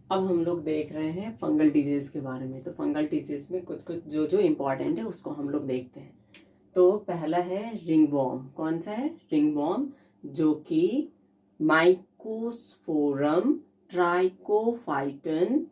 अब हम लोग देख रहे हैं फंगल डिजीज के बारे में। तो फंगल डिजीज में कुछ कुछ जो इम्पोर्टेंट है उसको हम लोग देखते हैं। तो पहला है रिंगवॉर्म। कौन सा है? रिंगवॉर्म, जो कि माइकोस्पोरम ट्राइकोफाइटन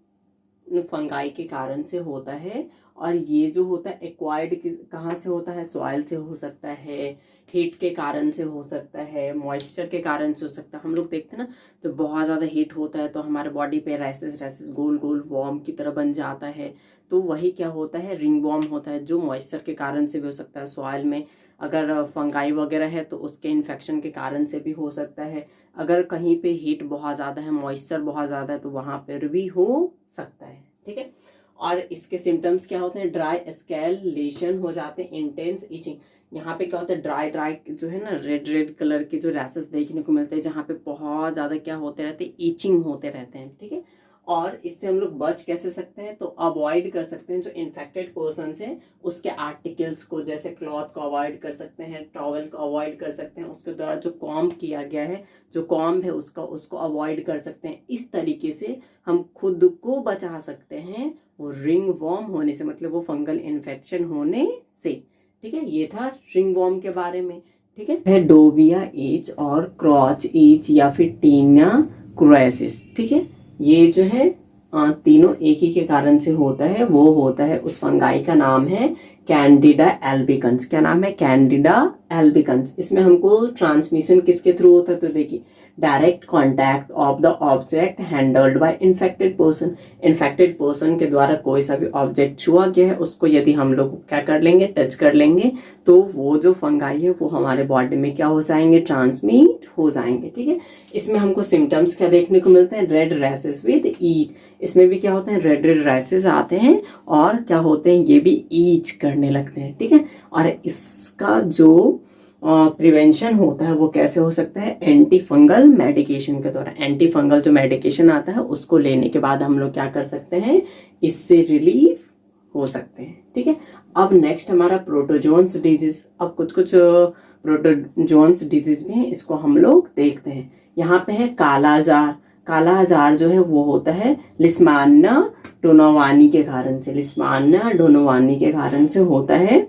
फंगाई के कारण से होता है। और ये जो होता है एक्वायर्ड कहाँ से होता है? सॉइल से हो सकता है, हीट के कारण से हो सकता है, मॉइस्चर के कारण से हो सकता है। हम लोग देखते हैं ना, तो बहुत ज़्यादा हीट होता है तो हमारे बॉडी पे रैसेस गोल गोल वॉर्म की तरह बन जाता है। तो वही क्या होता है? रिंग वॉर्म होता है, जो मॉइस्चर के कारण से भी हो सकता है। सॉइल में अगर फंगाई वगैरह है तो उसके इन्फेक्शन के कारण से भी हो सकता है। अगर कहीं पे हीट बहुत ज़्यादा है, मॉइस्चर बहुत ज़्यादा है, तो वहाँ पर भी हो सकता है। ठीक है। और इसके सिम्टम्स क्या होते हैं? ड्राई स्कैल, लेशन हो जाते हैं, इंटेंस इचिंग। यहाँ पे क्या होता है? ड्राई जो है ना, रेड कलर के जो रैसेस देखने को मिलते हैं, जहाँ पे बहुत ज्यादा क्या होते रहते हैं? इचिंग होते रहते हैं। ठीक है। और इससे हम लोग बच कैसे सकते हैं? तो अवॉइड कर सकते हैं जो इन्फेक्टेड पर्सन है उसके आर्टिकल्स को, जैसे क्लॉथ को अवॉइड कर सकते हैं, टॉवल को अवॉइड कर सकते हैं, उसके द्वारा जो कॉम्ब किया गया है, जो कॉम्ब है उसको अवॉइड कर सकते हैं। इस तरीके से हम खुद को बचा सकते हैं वो रिंग वॉर्म होने से, मतलब वो फंगल इन्फेक्शन होने से। ठीक है। ये था रिंग वॉर्म के बारे में। ठीक है। डोविया एच और क्रॉच एच या फिर टीना क्रोसिस। ठीक है। ये जो है तीनों एक ही के कारण से होता है। वो होता है, उस फंगाई का नाम है कैंडिडा एल्बिकन्स। क्या नाम है? Candida albicans. इसमें हमको ट्रांसमिशन किसके थ्रू होता है? तो देखिए, direct contact of the object handled by infected person. Infected person के द्वारा कोई सा भी ऑब्जेक्ट छुआ गया है, उसको यदि हम लोग क्या कर लेंगे? टच कर लेंगे, तो वो जो फंगाई है वो हमारे बॉडी में क्या हो जाएंगे? ट्रांसमिट हो जाएंगे। ठीक है। इसमें हमको सिम्टम्स क्या देखने को मिलते हैं? Red rashes with each. इसमें भी क्या होते हैं? रेड रैसेस आते हैं और क्या होते हैं? ये भी ईच करने लगते हैं। ठीक है। और इसका जो प्रिवेंशन होता है वो कैसे हो सकता है? एंटी फंगल मेडिकेशन के द्वारा। एंटी फंगल जो मेडिकेशन आता है उसको लेने के बाद हम लोग क्या कर सकते हैं? इससे रिलीफ हो सकते हैं। ठीक है। अब नेक्स्ट हमारा प्रोटोजोन्स डिजीज। अब कुछ प्रोटोजोन्स डिजीज में इसको हम लोग देखते हैं। यहाँ पे है कालाजार। कालाजार जो है वो होता है लिस्मानिया डोनोवानी के कारण से। लिस्मानिया डोनोवानी के कारण से होता है।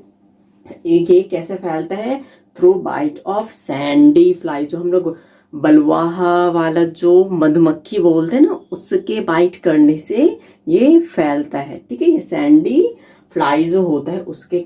ये कैसे फैलता है? Through bite of sandy fly. जो हम लोग बलवाहा वाला जो मधुमक्खी बोलते हैं ना, उसके बाइट करने से ये फैलता है। ठीक है। ये सैंडी फ्लाई जो होता है उसके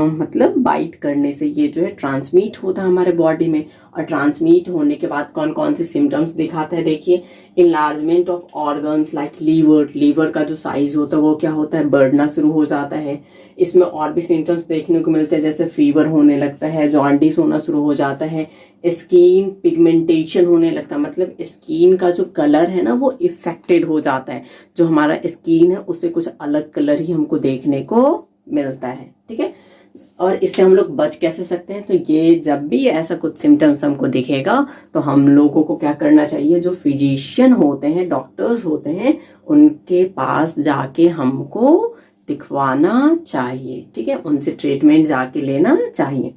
मतलब बाइट करने से ये जो है ट्रांसमिट होता है हमारे बॉडी में। और ट्रांसमिट होने के बाद कौन कौन से सिम्टम्स दिखाता है? देखिए, enlargement of organs like liver. Liver का जो साइज होता है वो क्या होता है? बढ़ना शुरू हो जाता है। इसमें और भी सिम्टम्स देखने को मिलते हैं, जैसे फीवर होने लगता है, जॉन्डिस होना शुरू हो जाता है, स्किन पिगमेंटेशन होने लगता है, मतलब स्किन का जो कलर है ना वो इफेक्टेड हो जाता है। जो हमारा स्किन है उससे कुछ अलग कलर ही हमको देखने को मिलता है। ठीक है। और इससे हम लोग बच कैसे सकते हैं? तो ये जब भी ऐसा कुछ सिम्टम्स हमको दिखेगा तो हम लोगों को क्या करना चाहिए? जो फिजिशियन होते हैं, डॉक्टर्स होते हैं, उनके पास जाके हमको दिखवाना चाहिए। ठीक है। उनसे ट्रीटमेंट जाके लेना चाहिए।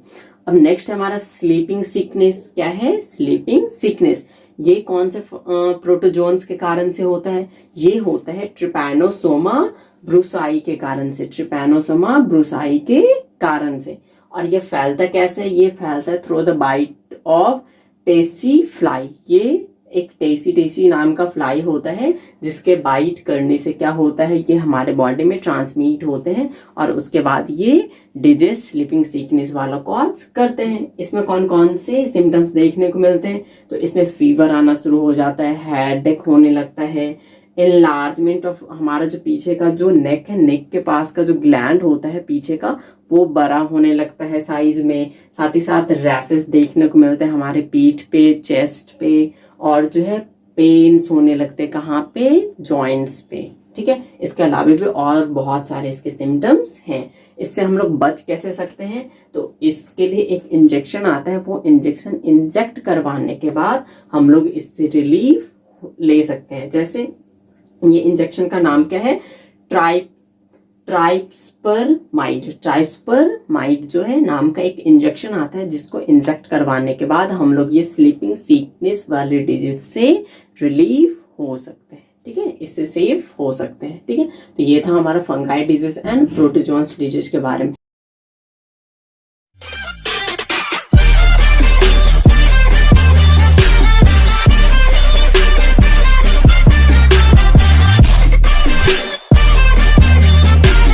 अब नेक्स्ट हमारा स्लीपिंग सिकनेस। क्या है? Sleeping sickness. ये कौन से प्रोटोजोन्स के कारण से होता है? ये होता है ट्रिपैनोसोमा ब्रुसाई के कारण से। ट्रिपैनोसोमा ब्रुसाई के कारण से। और ये फैलता कैसे? ये फैलता है through the bite of tsetse fly. ये एक टेसी नाम का फ्लाई होता है जिसके बाइट करने से क्या होता है? ये हमारे बॉडी में ट्रांसमिट होते हैं और उसके बाद ये डिजीज स्लीपिंग सिकनेस वाला कॉज करते हैं। इसमें कौन कौन से सिम्टम्स देखने को मिलते हैं? तो इसमें फीवर आना शुरू हो जाता है, हेडेक होने लगता है, एनलार्जमेंट ऑफ हमारा जो पीछे का जो नेक है, नेक के पास का जो ग्लैंड होता है पीछे का, वो बड़ा होने लगता है साइज में। साथ ही साथ रैसेस देखने को मिलते हैं हमारे पीठ पे, चेस्ट पे, और जो है पेन्स होने लगते हैं कहाँ पे? जॉइंट्स पे। ठीक है। इसके अलावा भी और बहुत सारे इसके सिम्टम्स हैं। इससे हम लोग बच कैसे सकते हैं? तो इसके लिए एक इंजेक्शन आता है, वो इंजेक्शन इंजेक्ट करवाने के बाद हम लोग इससे रिलीफ ले सकते हैं। जैसे ये इंजेक्शन का नाम क्या है? ट्राइप्सपरमाइड जो है नाम का एक इंजेक्शन आता है, जिसको इंजेक्ट करवाने के बाद हम लोग ये स्लीपिंग सिकनेस वाली डिजीज से रिलीफ हो सकते हैं। ठीक है, इससे सेफ हो सकते हैं। ठीक है, तो ये था हमारा fungi disease and protozoans disease के बारे में।